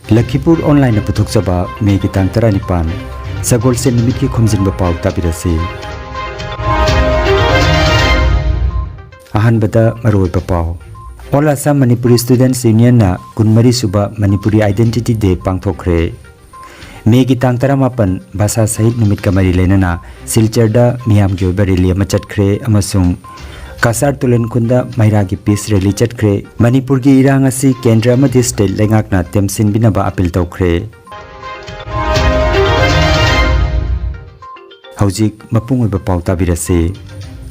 Lakhipuronline puthokchaba May ki tang 19 Sagol se numit ki Khomjinba Pao tabirasi Ahanbada Maroi Pao All Assam Manipuri Students Union na kunmari suba Manipuri Identity Day pangthokre May ki tang 18 basa sahit numit kamari lenana Silcharda miyam gi oiba rally ama chatkre amasung Kasar Tulen Kunda Mairagi Peace Rally chatkre Manipur gi irang asi Kendra amadi state lengakna temsin binaba appeal tawkre Haujik mapung oiba pau tabirase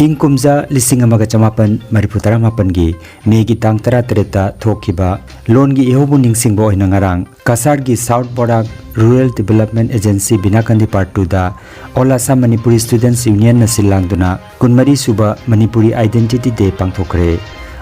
Inkumza lising amaga chamapan mariputara mapan gi May gi tang 13 ta thokiba loan gi ihobu ningsingbo oina ngarang Kasar gi South Barak Rural Development Agency Binakandi Part 2 da All Assam Manipuri Students Union na silangduna kunmari suba Manipuri Identity Day pangthokre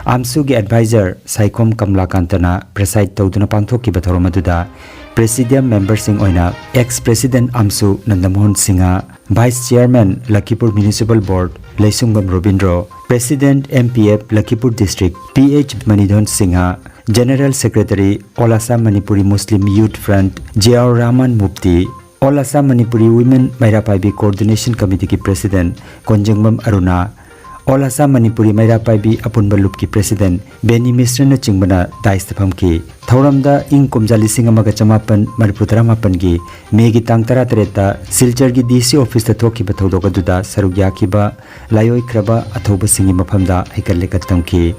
Amsu gi advisor Saikom Kamlakantana preside tawduna pangthokiba thoromaduda Presidium member sing oina ex-president Amsu Nandamohan Singha Vice Chairman Lakhipur Municipal Board Leisungbam Robindro President MPF Lakhipur District PH Manidhon Singha General Secretary All Assam Manipuri Muslim Youth Front J.R. Rahman Mufti All Assam Manipuri Women Mairapaibi Coordination Committee ki President Khomjinba Aruna All Assam Manipuri Mairapaibi Apunba Loop ki President Benny Misra na chingbana daistapam ki Thauramda ing kumjali singamaga chamapan mariputara mapan gi May gi tang 13 ta Silchar gi DC office ta thoki ba thodoga duda sarugya ki ba layoi kraba athoba singi maphamda hikalle katam ki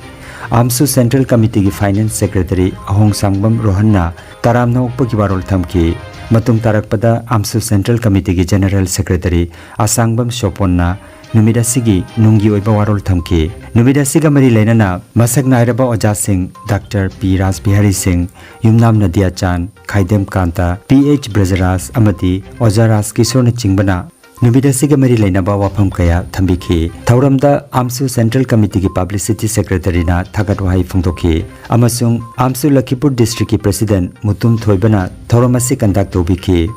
Amsu Central Committee ki Finance Secretary Ahong Sangbam Rohanna taramna ukpa ki barol thamki matung tarakpada Amsu Central Committee ki General Secretary Asangbam Shoponna Numidasigi nungi oiba warol thamki Numidasiga mari lenana masak nairaba Oja Singh Dr. P. Raj Bihari Singh Yumnam Nadia Chan Khaidem Kanta PH Brajaras amati Oja Ras Kishore na chingbana Numidasiga mari lenaba wafam kaya thambiki Thauramda Amsu Central Committee ki Publicity Secretary na thagat wahai phongtokhi amasung Amsu Lakhipur District ki President Mutum Thoibana Thauramasi conduct tobiki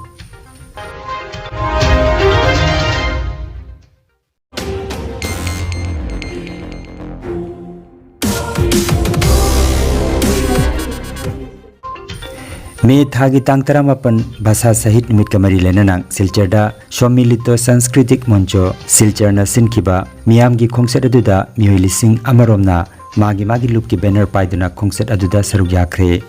May thagi tang 18 basa sahit numit kamari lenanang Silcharda Shomilito Sanskritik Moncho Silcharna Sinkiba Miyam gi khongset aduda mioi lising amaromna magi loop ki banner paiduna khongset aduda sarugyakre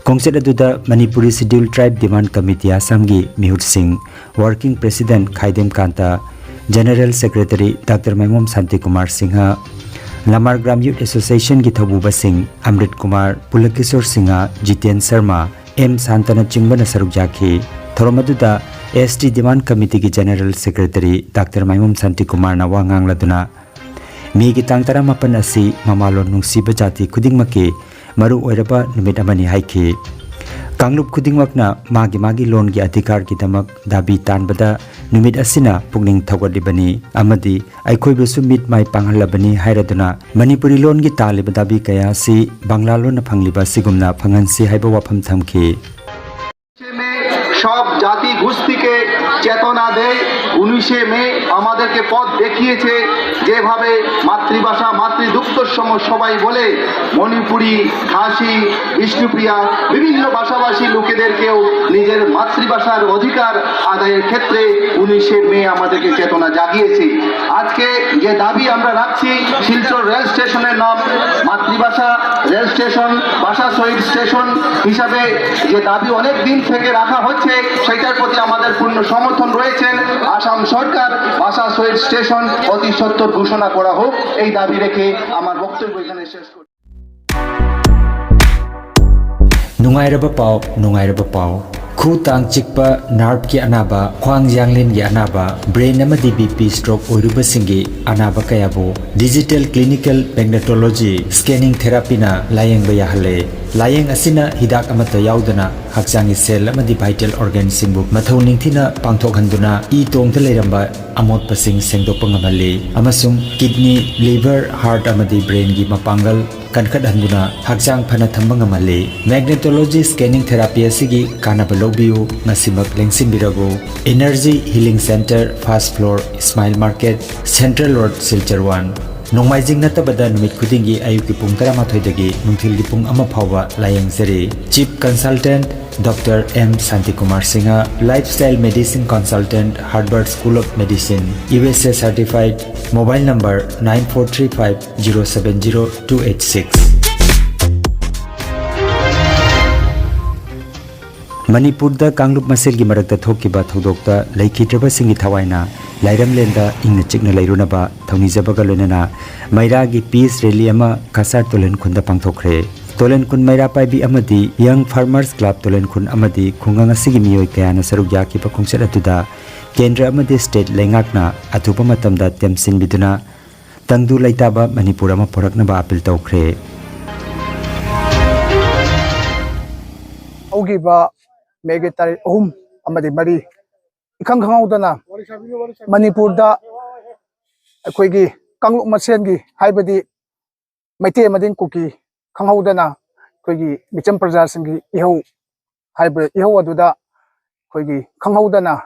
khongset aduda Manipuri Scheduled Tribe Demand Committee Assam gi Mihut Singh Working President Khaidem Kanta General Secretary Dr. Maimom Santi Kumar Singha Lamar Gram Youth Association ki Thobuba Singh Amrit Kumar Pulakishore Singha Jiten Sharma M. Santana Chingbana Sarukjaki Thoromaduda ST Demand Committee ki General Secretary Dr. Maimom Santi Kumar na wangang laduna May gi tang 18 asi mamalon nungsiba jati khudingmaki maru oiraba numit amani haiki Kanglup khudingmakna magi loan gi adhikar ki damak dabi tanbada numit asina pungning thogodibani amadi aikhoibusu mit mai panghalabani hairaduna Manipuri loan gi taliba dabi kaya si Bangla loan na phangliba sigumna phangansi haiba wafam thamki সব জাতি গোষ্ঠীকে চেতনা দেয় 19শে মে আমাদেরকে পথ দেখিয়েছে যেভাবে মাতৃভাষা মাতৃদুগ্ধ সবাই বলে মণিপুরি খাসি বিষ্ণুপ্রিয়া বিভিন্ন ভাষাভাষী লোকেদেরকেও নিজের মাতৃভাষার অধিকার আদায়ের ক্ষেত্রে 19শে মে আমাদেরকে চেতনা জাগিয়েছে আজকে যে দাবি আমরা রাখছি শিলচর রেল স্টেশনের নাম মাতৃভাষা রেল স্টেশন ভাষা শহীদ স্টেশন হিসাবে যে দাবি অনেক দিন থেকে রাখা হচ্ছে সেটার প্রতি আমাদের পূর্ণ সমর্থন রয়েছে আসাম সরকার ভাষা শহীদ স্টেশন অতি সত্বর ঘোষণা করা হোক এই দাবি রেখে আমার বক্তব্য এখানে শেষ করি Nungairaba pao Khu tang chikpa nerve ki anaba khwang janglin gi anaba brain amadi BP stroke oiruba singi anaba kayabo digital clinical magnetology scanning therapy na layeng ba yahale layeng asina hidak amata yaudana hakchangi cell amadi vital organ singbu mathau ningthina pangthok handuna e tongtha leiramba amot pasing sengdok pangamali amasung kidney liver heart amadi brain gi mapangal kankat handuna hakchang phana thambangamali magnetology scanning therapy asigi kanaba lobiu nasimak lengsin birago energy healing center first floor smile market central road Silchar 1 Nongmaijing natabada numit khudingi ayuki pung 13 dagi nungthilgi pung 1 phawa layengzari chief consultant Dr. M. Santikumar Singha, Lifestyle Medicine Consultant, Harvard School of Medicine, USA Certified, Mobile number 9435070286. Manipurda Kanglup Maselgi Marakta Thokiba Thodokta, Lakhipuronline Thawaina, Lairamlenda, Ingna Chikna Lairunaba, Thonizabaga Lunana, Mairagi Peace Rally Ama, Kasar Tolen Kunda Pangthokre. Tolen kun Maira Paibi Amadi, Young Farmers Club Tolen kun Amadi, Kunganga Sigimio Kayana Sarugaki Pakungsat Atuda, Kendra Amadi State Lengakna, Atupa Matamda Temsin Biduna, Tangdu Laitaba, Manipurama Poraknaba Apil Tokre. Ogiba Megatari Amadi Mari Ikang Haudana Manipurda Akwegi Kanglu Masengi Haibadi Maite Madin Cookie Kanghaudana Kwegi Micham Prajasangi Iho Hybrid Iho Aduda Kwegi Kanghaudana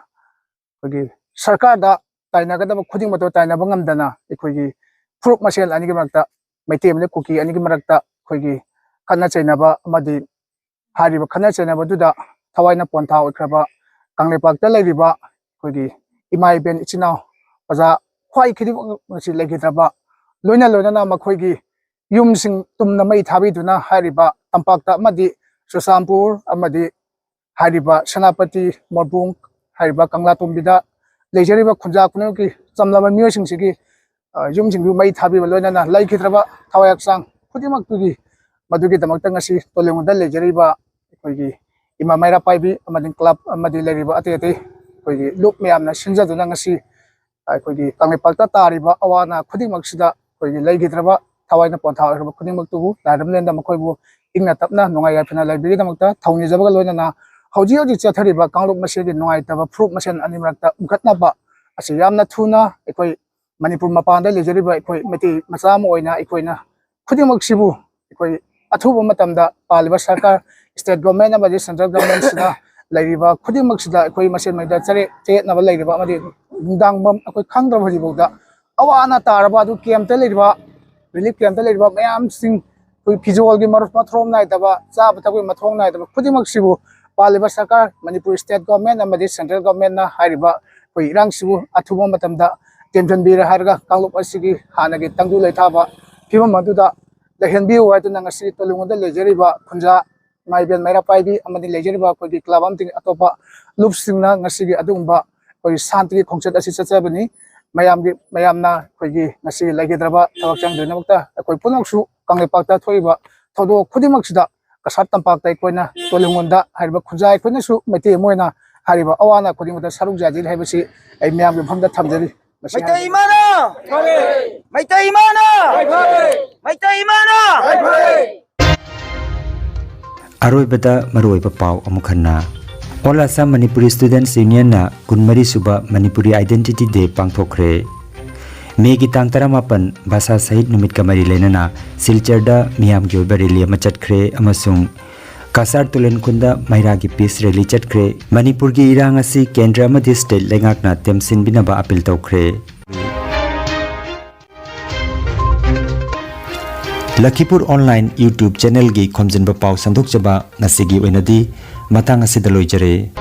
Kwegi Sarkada Tainagada Kuding Moto Tainabangam Dana Equigi Fruit Machel Anigamakta Maite Cookie Anigamakta Kwegi Kana Chainaba Madi Hariba Kana Chainaba Duda Tawaina Ponta Kraba Kanglepak Talariba Kwegi Imai Ben Ichina Paza Kwai Kidi Legitraba Luna Luna Makwegi Yum Sing Tumna May Tabiduna Hariba Tampakta Madi Susampur Amadi Hariba Sanapati Morbung Hariba Kanglatum Lejariba Kunja Kunuki Samlama Musing Sigi Yum Sing May Tabi Lona Laikitraba Tawayak Sang Pudimaktugi Madugi Damakangasi Tolunga Lejariba Kwegi Ima Maira Paibi Amadin Club Amadi Leriba Ate Kwegi Look Miamna Shinza Dunangasi Kwegi Kanglepakta Tariba Awana Kudimaksida Kwegi Legitraba Tawaina Ponta Kudimaktu Ladamlenda Makoibu Igna Tapna Nongaya Pina Library Damakta Tony Zabagalona Hauji Chatariba Kangluk Machine Noitava Fruit Machine Animata Ukatnaba Asiyamna Tuna Ekoi Manipur Mapanda Lejariba Ekoi Meti Masam Oina Ekoina Kudimaksibu Ekoi Atuba Matamda Paliba Saka State Government Amadi Central Government Sida Lariba Kudimaksida Ekoi Machine Maida Chare Nava Lariba Amadi Dangbam Ekoi Kangdra Hodibuda Awana Tarabadu Kiam Teleriba Relief Camp Teleriba Mayam Sing Pizolgi Maruf Matrom Naitaba Zabatawi Matron Naitaba Kudimaksibu Paliba Saka Manipur State Government Amadi Central Government Na Hariba Irang Sibu Atuba Matamda Temjan Bira Harga Kalup Asigi Hanagi Tangu Letaba Piva Maduda the Henbi White Nangasi Tolunga Lejeriba Punja Maiben Mera Paibi Amadi Lejeriba Kodi Clavanting Atopa Lupsina Nasigi Adumba or Santri Concert Assistabani Mayamna Kogi Nasi Lagidraba Tawakang Dunamata Akoi Punaksu Kanglepakta Toiba Todo Kudimaksida Kasat Tampak Taikona Tolunga Hariba Kunjai Kunasu Mate Moina Hariba Awana Kodimata Saruk Jadi Habisi a Miam from the Tamdari. Maitaimana! Aroi Bada Maroi Pao Amukana. All Assam Manipuri Students Union na Kunmari Suba Manipuri Identity Day Pangthokre. Megi Tangtaramapan Basa Sahid Numit Kamari Lenana Silcharda Miam Gyobarili Machatkre Amasung Kasar Tulen Kunda Mairagi Peace Rally Chatkre Manipur gi Irang asi Kendra Amadi State Lengakna Temsin Binaba Apil Tokre. Lakhipuronline YouTube channel gi Khomjinba Pao Sandok Jaba Nasigi Wenadi Matang Asidaloi Jare.